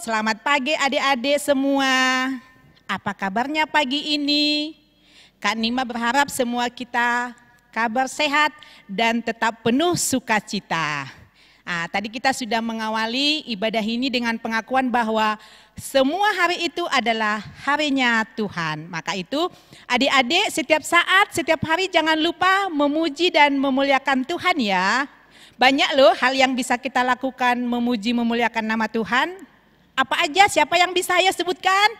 Selamat pagi adik-adik semua. Apa kabarnya pagi ini? Kak Nima berharap semua kita kabar sehat dan tetap penuh sukacita. Tadi kita sudah mengawali ibadah ini dengan pengakuan bahwa semua hari itu adalah harinya Tuhan. Maka itu adik-adik setiap saat, setiap hari jangan lupa memuji dan memuliakan Tuhan ya. Banyak loh hal yang bisa kita lakukan memuji memuliakan nama Tuhan. Apa aja, siapa yang bisa saya sebutkan?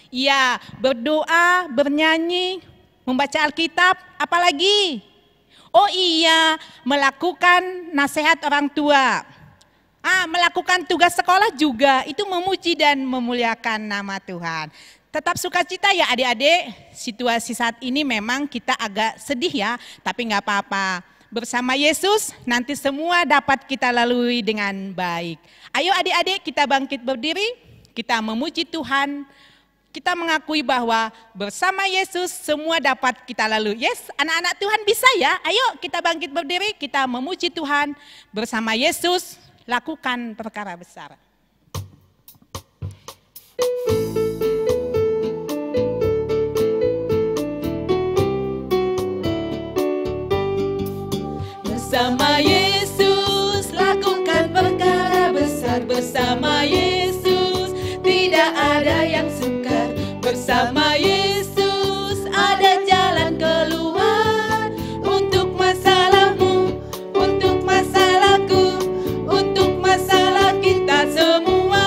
Ya, berdoa, bernyanyi, membaca Alkitab, apalagi? Oh iya, melakukan nasihat orang tua. Melakukan tugas sekolah juga, itu memuji dan memuliakan nama Tuhan. Tetap sukacita ya adik-adik, situasi saat ini memang kita agak sedih ya, tapi nggak apa-apa. Bersama Yesus nanti semua dapat kita lalui dengan baik. Ayo adik-adik kita bangkit berdiri, kita memuji Tuhan. Kita mengakui bahwa bersama Yesus semua dapat kita lalui. Yes, anak-anak Tuhan bisa ya. Ayo kita bangkit berdiri, kita memuji Tuhan. Bersama Yesus lakukan perkara besar. Bersama Yesus lakukan perkara besar. Bersama Yesus tidak ada yang sukar. Bersama Yesus ada jalan keluar. Untuk masalahmu, untuk masalahku, untuk masalah kita semua.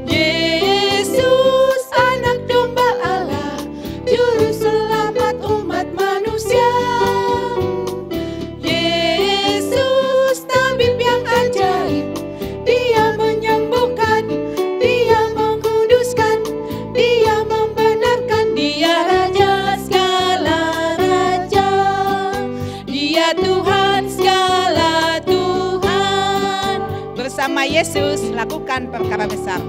Yesus anak domba Allah, juru selamat umat manusia. Bersama Yesus lakukan perkara besar.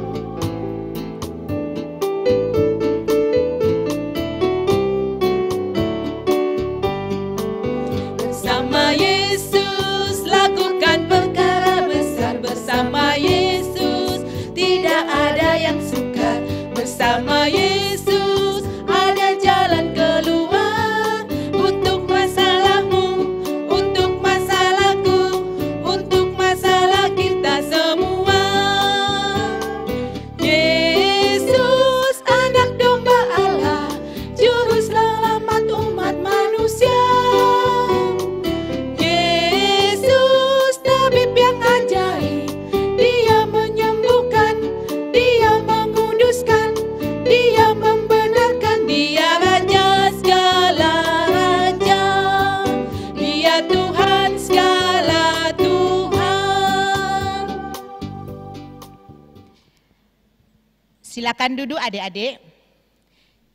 Bersama Yesus lakukan perkara besar. Bersama Yesus tidak ada yang sukar. Bersama Yesus ada jalan keluar. Untuk masalahmu, untuk masalahku, untuk masalah kita semua. Yesus anak domba Allah, juru selamat umat manusia. Yesus tabib yang ajaib, dia menyembuhkan, dia menguduskan, dia membenarkan. Dia raja segala raja, dia Tuhan segala Tuhan. Silakan duduk adik-adik.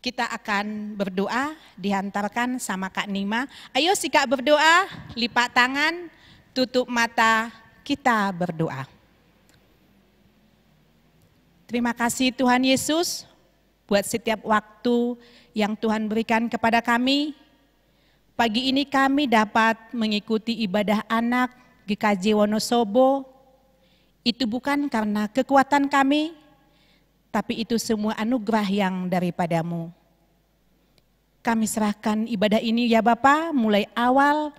Kita akan berdoa dihantarkan sama Kak Nima. Ayo si Kak berdoa, lipat tangan, tutup mata, kita berdoa. Terima kasih Tuhan Yesus buat setiap waktu yang Tuhan berikan kepada kami. Pagi ini kami dapat mengikuti ibadah anak GKJ Wonosobo. Itu bukan karena kekuatan kami, tapi itu semua anugerah yang daripadamu. Kami serahkan ibadah ini ya Bapa, mulai awal,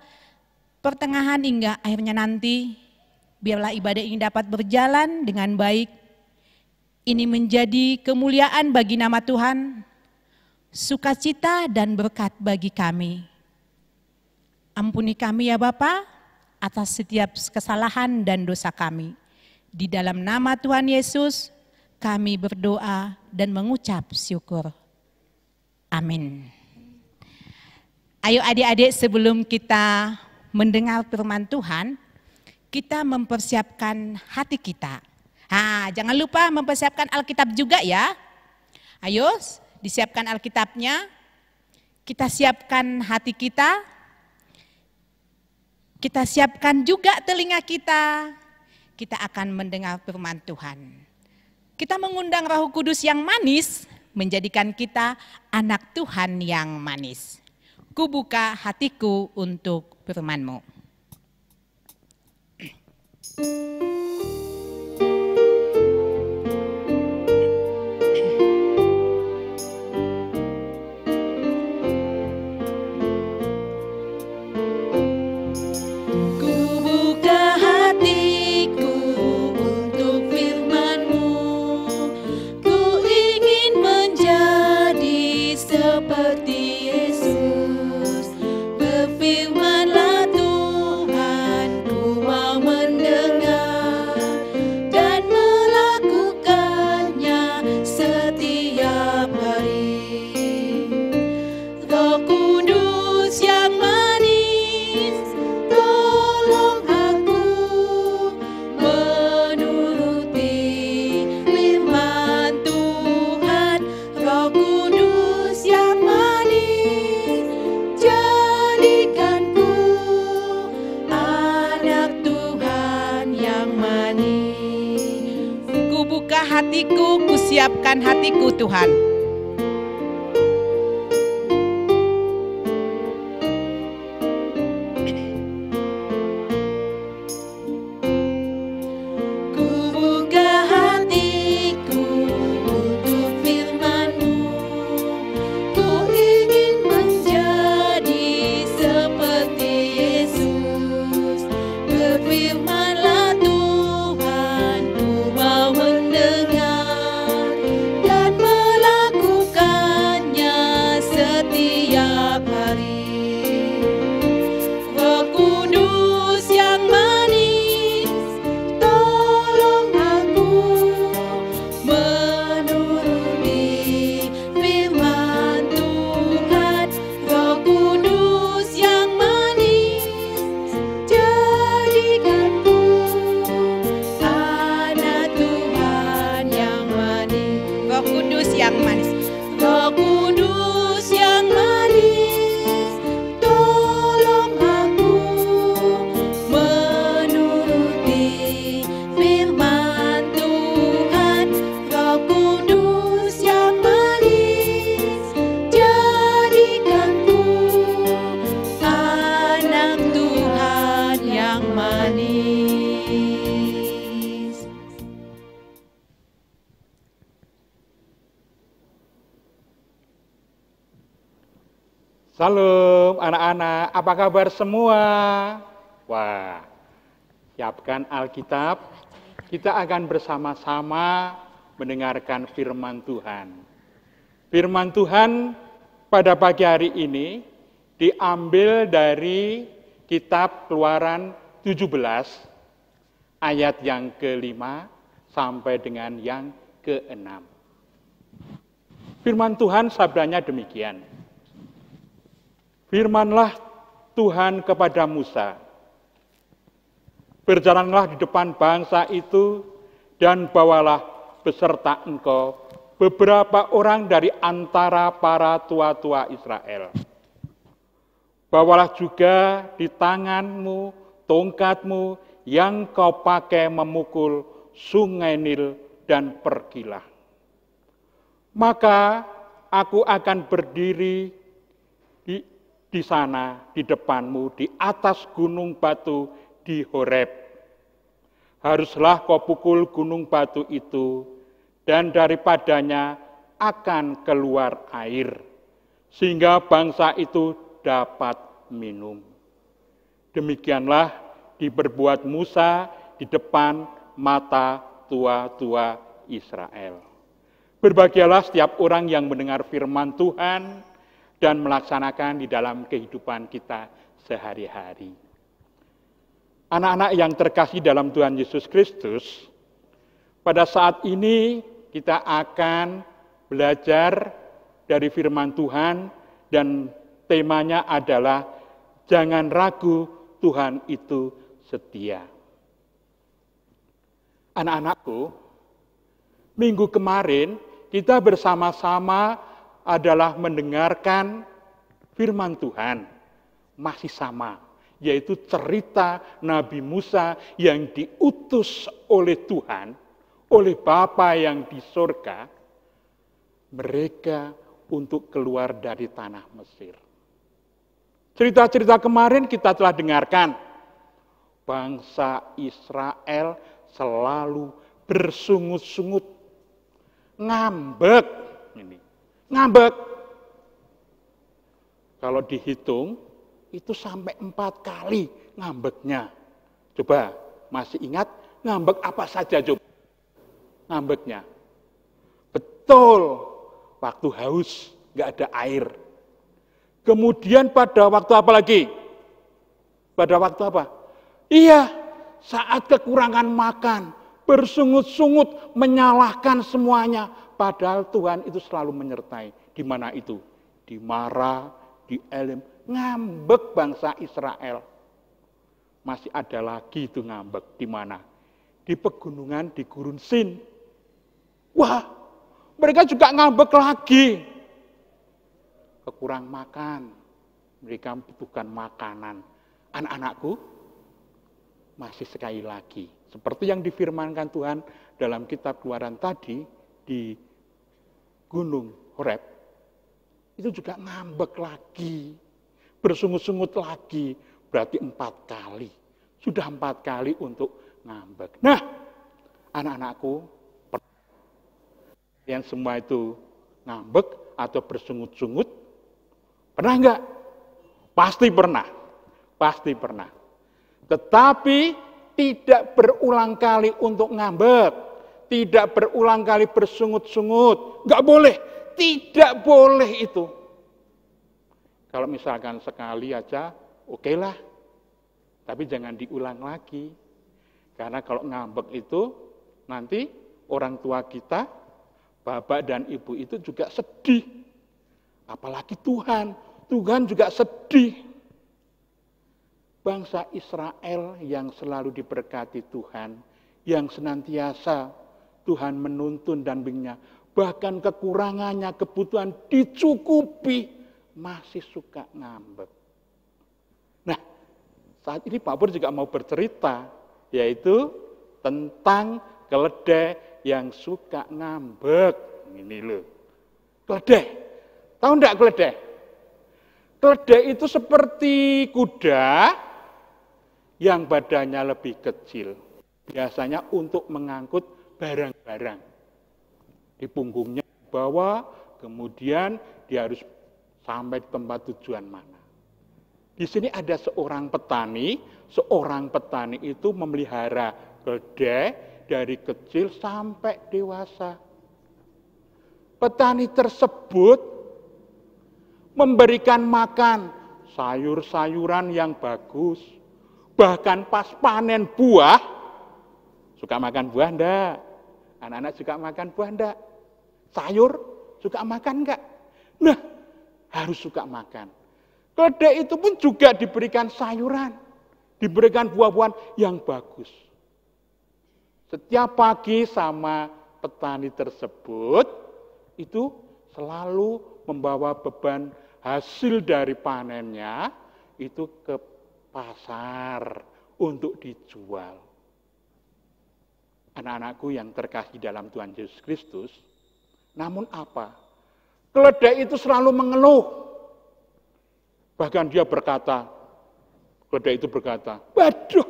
pertengahan hingga akhirnya nanti. Biarlah ibadah ini dapat berjalan dengan baik. Ini menjadi kemuliaan bagi nama Tuhan, sukacita dan berkat bagi kami. Ampuni kami ya Bapa atas setiap kesalahan dan dosa kami. Di dalam nama Tuhan Yesus, kami berdoa dan mengucap syukur. Amin. Ayo adik-adik sebelum kita mendengar firman Tuhan, kita mempersiapkan hati kita. Jangan lupa mempersiapkan Alkitab juga ya. Ayo disiapkan Alkitabnya, kita siapkan hati kita, kita siapkan juga telinga kita. Kita akan mendengar firman Tuhan. Kita mengundang Roh Kudus yang manis, menjadikan kita anak Tuhan yang manis. Kubuka hatiku untuk firman-Mu. hatiku, kusiapkan hatiku Tuhan. Salam anak-anak, apa kabar semua? Wah, siapkan Alkitab, kita akan bersama-sama mendengarkan firman Tuhan. Firman Tuhan pada pagi hari ini diambil dari kitab Keluaran 17, ayat yang ke-5 sampai dengan yang ke-6. Firman Tuhan sabdanya demikian. Firmanlah Tuhan kepada Musa, berjalanlah di depan bangsa itu dan bawalah beserta engkau beberapa orang dari antara para tua-tua Israel. Bawalah juga di tanganmu tongkatmu yang kau pakai memukul sungai Nil dan pergilah. Maka aku akan berdiri di sana, di depanmu, di atas gunung batu di Horeb. Haruslah kau pukul gunung batu itu, dan daripadanya akan keluar air, sehingga bangsa itu dapat minum. Demikianlah diperbuat Musa di depan mata tua-tua Israel. Berbahagialah setiap orang yang mendengar firman Tuhan dan melaksanakan di dalam kehidupan kita sehari-hari. Anak-anak yang terkasih dalam Tuhan Yesus Kristus, pada saat ini kita akan belajar dari firman Tuhan dan temanya adalah jangan ragu, Tuhan itu setia. Anak-anakku, minggu kemarin kita bersama-sama adalah mendengarkan firman Tuhan, masih sama, yaitu cerita Nabi Musa yang diutus oleh Tuhan, oleh Bapa yang di surga, mereka untuk keluar dari tanah Mesir. Cerita-cerita kemarin kita telah dengarkan, bangsa Israel selalu bersungut-sungut, ngambek, ngambek. Kalau dihitung, itu sampai 4 kali ngambeknya. Coba, masih ingat ngambek apa saja coba? Ngambeknya. Betul, waktu haus, gak ada air. Kemudian pada waktu apa lagi? Pada waktu apa? Iya, saat kekurangan makan, bersungut-sungut, menyalahkan semuanya. Padahal Tuhan itu selalu menyertai. Di mana itu? Di Mara, di Elim. Ngambek bangsa Israel. Masih ada lagi itu ngambek. Di mana? Di pegunungan di Gurun Sin. Wah, mereka juga ngambek lagi. Kekurang makan. Mereka membutuhkan makanan. Anak-anakku, masih sekali lagi Seperti yang difirmankan Tuhan dalam kitab Keluaran tadi di Gunung Horeb, itu juga ngambek lagi, bersungut-sungut lagi, berarti 4 kali. Sudah 4 kali untuk ngambek. Nah, anak-anakku, yang semua itu ngambek atau bersungut-sungut, pernah enggak? Pasti pernah. Pasti pernah. Tetapi tidak berulang kali untuk ngambek. Tidak berulang kali bersungut-sungut. Enggak boleh. Tidak boleh itu. Kalau misalkan sekali aja, oke lah. Tapi jangan diulang lagi. Karena kalau ngambek itu, nanti orang tua kita, bapak dan ibu itu juga sedih. Apalagi Tuhan. Tuhan juga sedih. Bangsa Israel yang selalu diberkati Tuhan, yang senantiasa Tuhan menuntun dan bimbingnya, bahkan kekurangannya, kebutuhan dicukupi, masih suka ngambek. Nah, saat ini Pak Pur juga mau bercerita, yaitu tentang keledai yang suka ngambek. Ini loh, keledai. Tahu enggak keledai? Keledai itu seperti kuda yang badannya lebih kecil. Biasanya untuk mengangkut barang-barang. Di punggungnya dibawa, kemudian dia harus sampai di tempat tujuan mana. Di sini ada seorang petani itu memelihara keledai dari kecil sampai dewasa. Petani tersebut memberikan makan sayur-sayuran yang bagus. Bahkan pas panen buah, suka makan buah enggak? Anak-anak suka makan buah enggak? Sayur suka makan enggak? Nah, harus suka makan. Keledai itu pun juga diberikan sayuran, diberikan buah-buahan yang bagus. Setiap pagi sama petani tersebut, itu selalu membawa beban hasil dari panennya, itu ke pasar untuk dijual. Anak-anakku yang terkasih dalam Tuhan Yesus Kristus, namun apa? Keledai itu selalu mengeluh. Bahkan dia berkata, keledai itu berkata, waduh,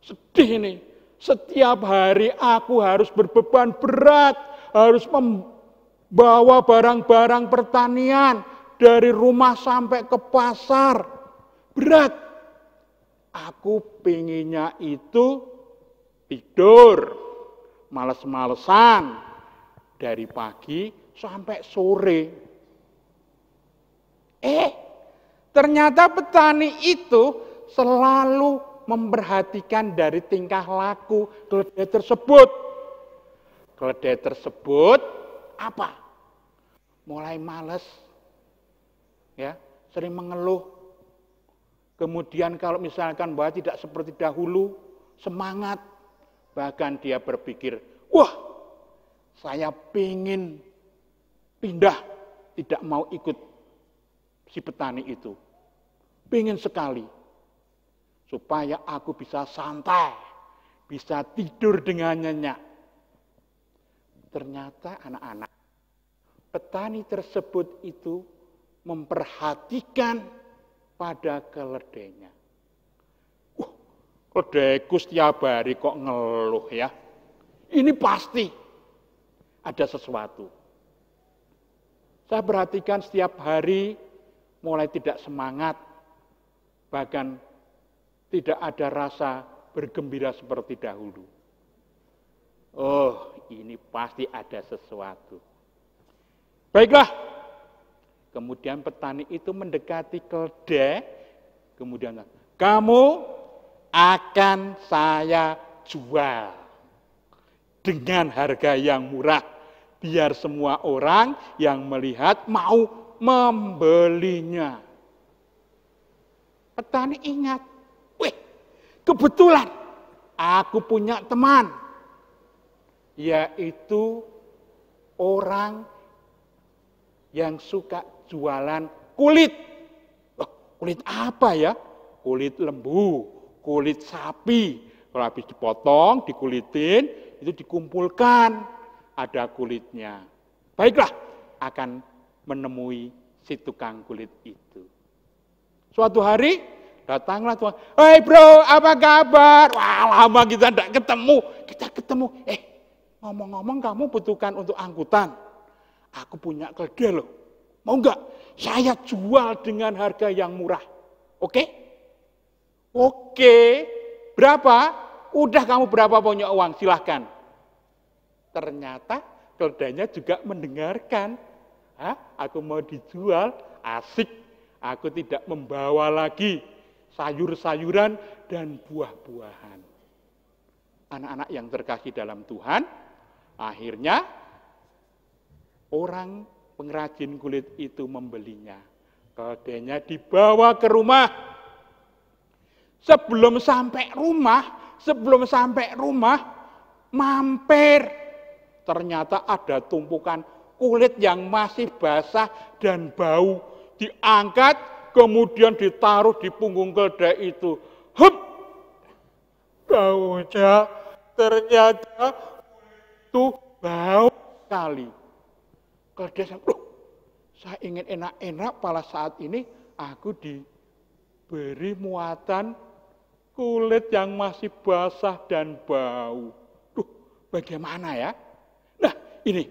sedih ini. Setiap hari aku harus berbeban berat, harus membawa barang-barang pertanian dari rumah sampai ke pasar. Berat. Aku pinginnya itu tidur, males-malesan dari pagi sampai sore. Ternyata petani itu selalu memperhatikan dari tingkah laku keledai tersebut. Keledai tersebut apa? Mulai males, ya, sering mengeluh. Kemudian kalau misalkan bahwa tidak seperti dahulu, semangat. Bahkan dia berpikir, wah, saya pingin pindah, tidak mau ikut si petani itu. Pingin sekali. Supaya aku bisa santai, bisa tidur dengan nyenyak. Ternyata anak-anak, petani tersebut itu memperhatikan pada keledainya. Keledaiku setiap hari kok ngeluh ya. Ini pasti ada sesuatu. Saya perhatikan setiap hari mulai tidak semangat, bahkan tidak ada rasa bergembira seperti dahulu. Oh, ini pasti ada sesuatu. Baiklah. Kemudian petani itu mendekati keledai, kemudian, kamu akan saya jual dengan harga yang murah, biar semua orang yang melihat mau membelinya. Petani ingat, wih, kebetulan aku punya teman, yaitu orang yang suka jualan kulit. Kulit apa ya? Kulit lembu, kulit sapi, Kalau habis dipotong, dikulitin, itu dikumpulkan, ada kulitnya. Baiklah, akan menemui si tukang kulit itu. Suatu hari, datanglah Tuhan. Hei bro, apa kabar? Wah, lama kita tidak ketemu. Kita ketemu. Ngomong-ngomong kamu butuhkan untuk angkutan. Aku punya keledai loh. Mau enggak? Saya jual dengan harga yang murah. Oke? Oke. Berapa? Udah kamu berapa punya uang? Silahkan. Ternyata keledainya juga mendengarkan. Aku mau dijual, asik. Aku tidak membawa lagi sayur-sayuran dan buah-buahan. Anak-anak yang terkasih dalam Tuhan, akhirnya orang pengrajin kulit itu membelinya. Keledainya dibawa ke rumah. Sebelum sampai rumah, mampir. Ternyata ada tumpukan kulit yang masih basah dan bau. Diangkat, kemudian ditaruh di punggung keledai itu. Hup! Baunya ternyata itu bau sekali. Keledai sampai, saya ingin enak-enak pada saat ini aku diberi muatan kulit yang masih basah dan bau. Bagaimana ya? Nah, ini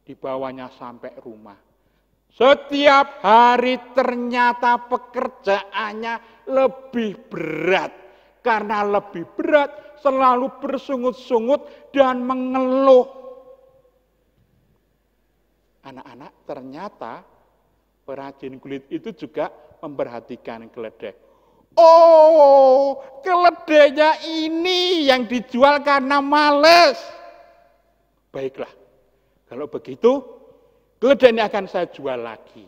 dibawanya sampai rumah. Setiap hari ternyata pekerjaannya lebih berat. Karena lebih berat, selalu bersungut-sungut dan mengeluh. Anak-anak, ternyata perajin kulit itu juga memperhatikan keledai. Oh, keledainya ini yang dijual karena males. Baiklah, kalau begitu, keledai ini akan saya jual lagi.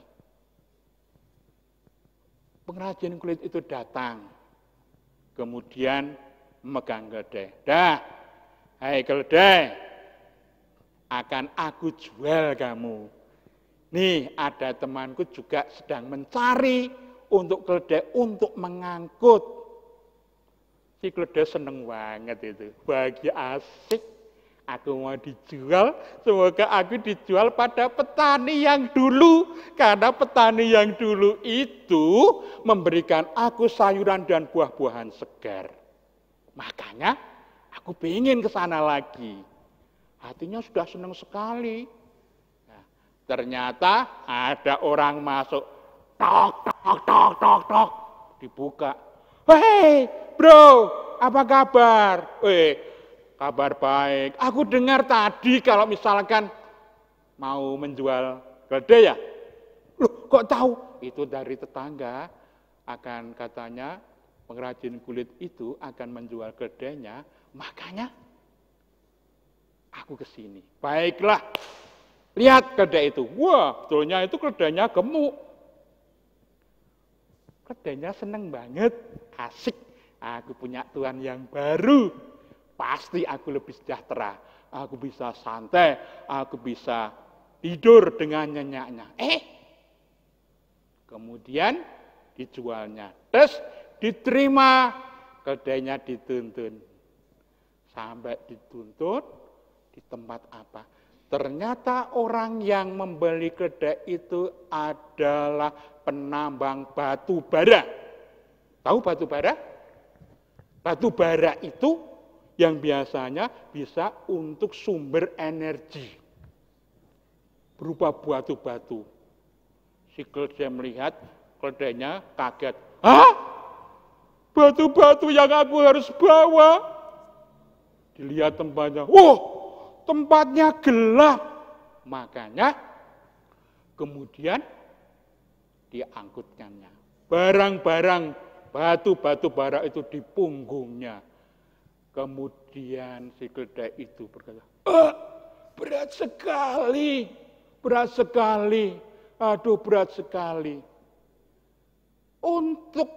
Pengrajin kulit itu datang, kemudian memegang keledai. Dah, hai keledai, akan aku jual kamu. Nih, ada temanku juga sedang mencari untuk keledai untuk mengangkut. Si keledai seneng banget itu, bahagia, asik. Aku mau dijual, semoga aku dijual pada petani yang dulu. Karena petani yang dulu itu memberikan aku sayuran dan buah-buahan segar. Makanya aku pengen ke sana lagi. Hatinya sudah senang sekali. Nah, ternyata ada orang masuk. Tok, tok, tok, tok, tok. Dibuka. Hei bro, apa kabar? Kabar baik. Aku dengar tadi kalau misalkan mau menjual keledai ya. Loh, kok tahu? Itu dari tetangga. Akan katanya pengrajin kulit itu akan menjual keledainya. Makanya aku ke sini. Baiklah. Lihat keledai itu. Wah, betulnya itu keledainya gemuk. Keledainya seneng banget. Asik. Aku punya tuan yang baru. Pasti aku lebih sejahtera. Aku bisa santai, aku bisa tidur dengan nyenyaknya. Kemudian dijualnya. Terus diterima, keledainya dituntun. Sampai dituntut di tempat apa? Ternyata orang yang membeli keledai itu adalah penambang batu bara. Tahu batu bara? Batu bara itu yang biasanya bisa untuk sumber energi berupa batu-batu. Si keledai melihat, keledainya kaget. Hah? Batu-batu yang aku harus bawa? Dilihat tempatnya, wah, tempatnya gelap. Makanya kemudian diangkutkannya. Barang-barang batu-batu bara itu di punggungnya. Kemudian si keledai itu berkata, berat sekali, aduh berat sekali. Untuk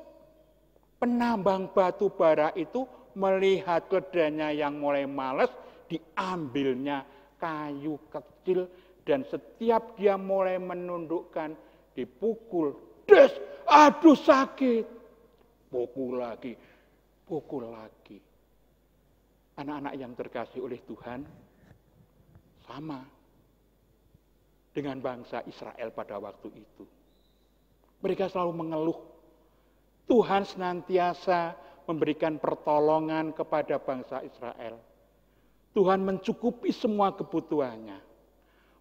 penambang batu bara itu melihat keledainya yang mulai malas, diambilnya kayu kecil dan setiap dia mulai menundukkan, dipukul, aduh sakit, pukul lagi. Anak-anak yang terkasih oleh Tuhan, sama dengan bangsa Israel pada waktu itu. Mereka selalu mengeluh. Tuhan senantiasa memberikan pertolongan kepada bangsa Israel. Tuhan mencukupi semua kebutuhannya.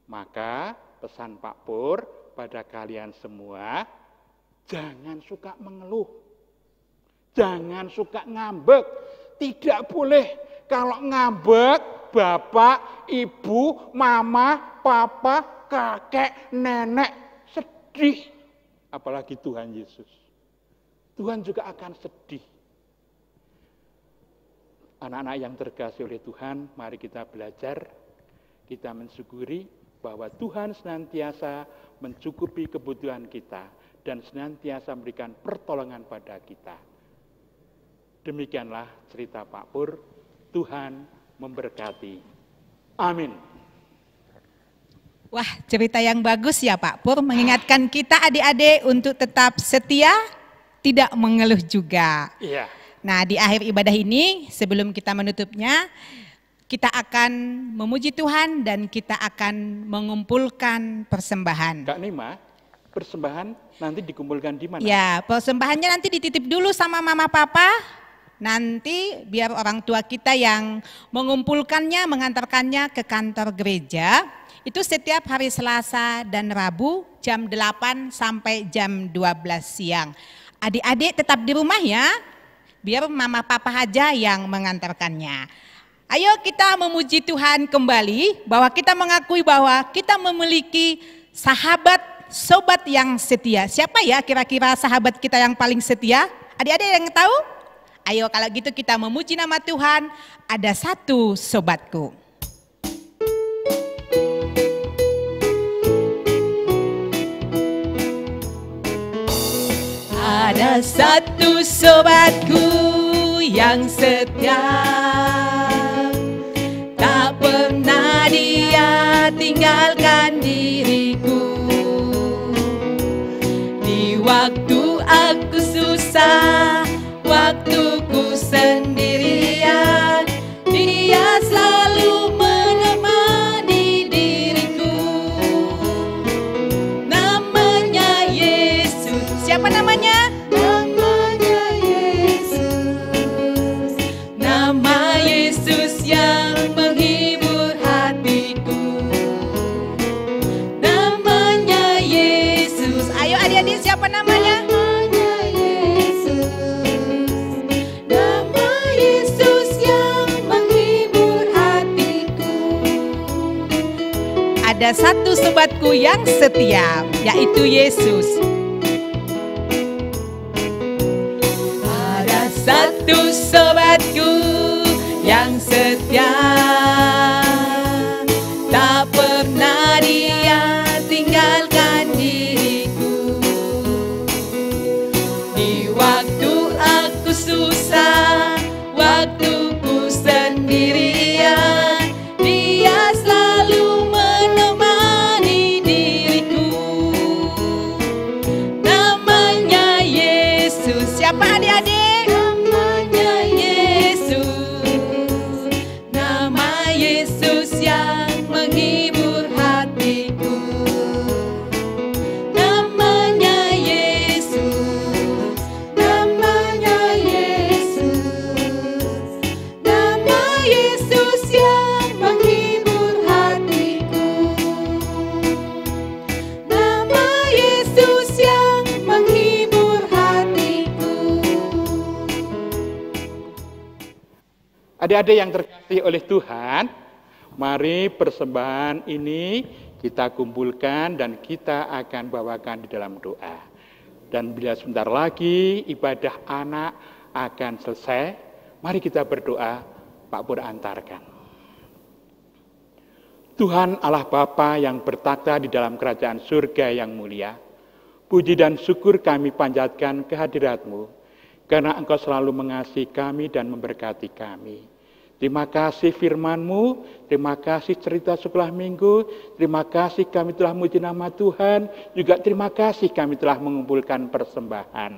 Maka pesan Pak Pur pada kalian semua, jangan suka mengeluh. Jangan suka ngambek. Tidak boleh. Kalau ngambek, bapak, ibu, mama, papa, kakek, nenek sedih. Apalagi Tuhan Yesus. Tuhan juga akan sedih. Anak-anak yang terkasih oleh Tuhan, mari kita belajar, kita mensyukuri bahwa Tuhan senantiasa mencukupi kebutuhan kita dan senantiasa memberikan pertolongan pada kita. Demikianlah cerita Pak Pur, Tuhan memberkati. Amin. Wah, cerita yang bagus ya Pak Pur, mengingatkan kita adik-adik untuk tetap setia, tidak mengeluh juga. Iya. Nah, di akhir ibadah ini, sebelum kita menutupnya, kita akan memuji Tuhan dan kita akan mengumpulkan persembahan. Kak Nima, persembahan nanti dikumpulkan di mana? Ya, persembahannya nanti dititip dulu sama mama papa. Nanti biar orang tua kita yang mengumpulkannya, mengantarkannya ke kantor gereja. Itu setiap hari Selasa dan Rabu jam 8 sampai jam 12 siang. Adik-adik tetap di rumah ya. Biar mama papa aja yang mengantarkannya. Ayo kita memuji Tuhan kembali bahwa kita mengakui bahwa kita memiliki sahabat, sobat yang setia. Siapa ya kira-kira sahabat kita yang paling setia? Adik-adik yang tahu? Ayo kalau gitu kita memuji nama Tuhan. Ada satu sobatku. Ada satu sobatku yang setia, tak pernah dia tinggalkan diriku. Di waktu aku susah, waktuku sendirian, dia selalu menemani diriku. Namanya Yesus. Siapa namanya? Siapa namanya? Yesus. Nama Yesus yang menghibur hatiku. Ada satu sobatku yang setia, yaitu Yesus. Ada satu sobatku yang setia, tak pernah dia tinggalkan diriku. Di waktu aku susah, waktuku sendirian, dia selalu menemani diriku. Namanya Yesus. Siapa adik-adik? Namanya Yesus. Nama Yesus yang menghibur hatiku. Namanya Yesus. Namanya Yesus. Nama Yesus yang menghibur hatiku. Nama Yesus yang menghibur hatiku. Adik-adik yang terkasih oleh Tuhan, mari persembahan ini kita kumpulkan dan kita akan bawakan di dalam doa. Dan bila sebentar lagi ibadah anak akan selesai, mari kita berdoa, Pak Pur antarkan. Tuhan Allah Bapa yang bertakhta di dalam kerajaan surga yang mulia, puji dan syukur kami panjatkan kehadirat-Mu, karena Engkau selalu mengasihi kami dan memberkati kami. Terima kasih firman-Mu, terima kasih cerita sekolah minggu, terima kasih kami telah memuji nama Tuhan, juga terima kasih kami telah mengumpulkan persembahan.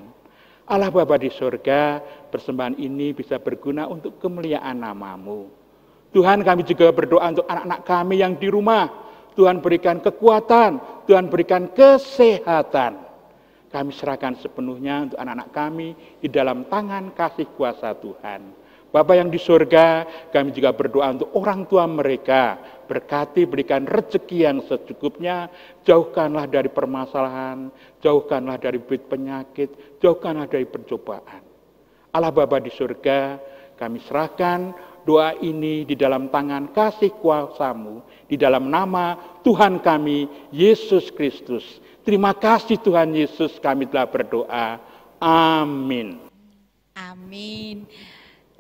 Allah Bapa di surga, persembahan ini bisa berguna untuk kemuliaan nama-Mu. Tuhan, kami juga berdoa untuk anak-anak kami yang di rumah. Tuhan berikan kekuatan, Tuhan berikan kesehatan. Kami serahkan sepenuhnya untuk anak-anak kami di dalam tangan kasih kuasa Tuhan. Bapa yang di surga, kami juga berdoa untuk orang tua mereka. Berkati, berikan rezeki yang secukupnya, jauhkanlah dari permasalahan, jauhkanlah dari penyakit, jauhkanlah dari pencobaan. Allah Bapa di surga, kami serahkan doa ini di dalam tangan kasih kuasa-Mu, di dalam nama Tuhan kami, Yesus Kristus. Terima kasih Tuhan Yesus, kami telah berdoa. Amin. Amin.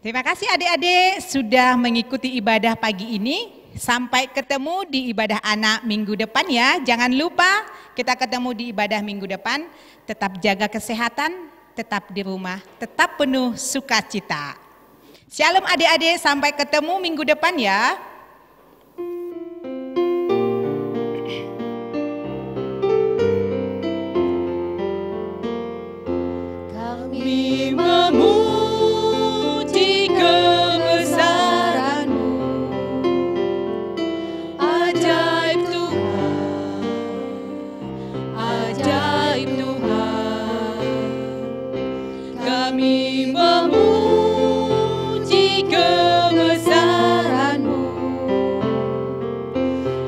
Terima kasih adik-adik sudah mengikuti ibadah pagi ini. Sampai ketemu di ibadah anak minggu depan ya. Jangan lupa kita ketemu di ibadah minggu depan. Tetap jaga kesehatan, tetap di rumah, tetap penuh sukacita. Shalom adik-adik, sampai ketemu minggu depan ya. Kami memuji kebesaran-Mu, ajaib Tuhan, ajaib Tuhan. Kami memuji kebesaran-Mu,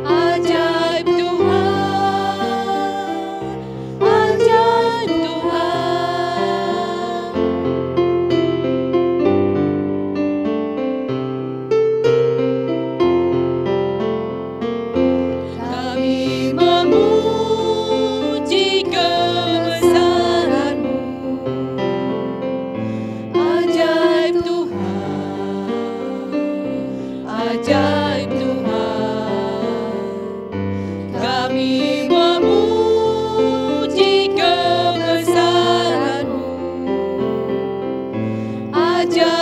ajaib Tuhan, ajaib Tuhan. Kami memuji kebesaran-Mu, ajaib Tuhan, ajaib Tuhan. Kami memuji kebesaran-Mu, ajaib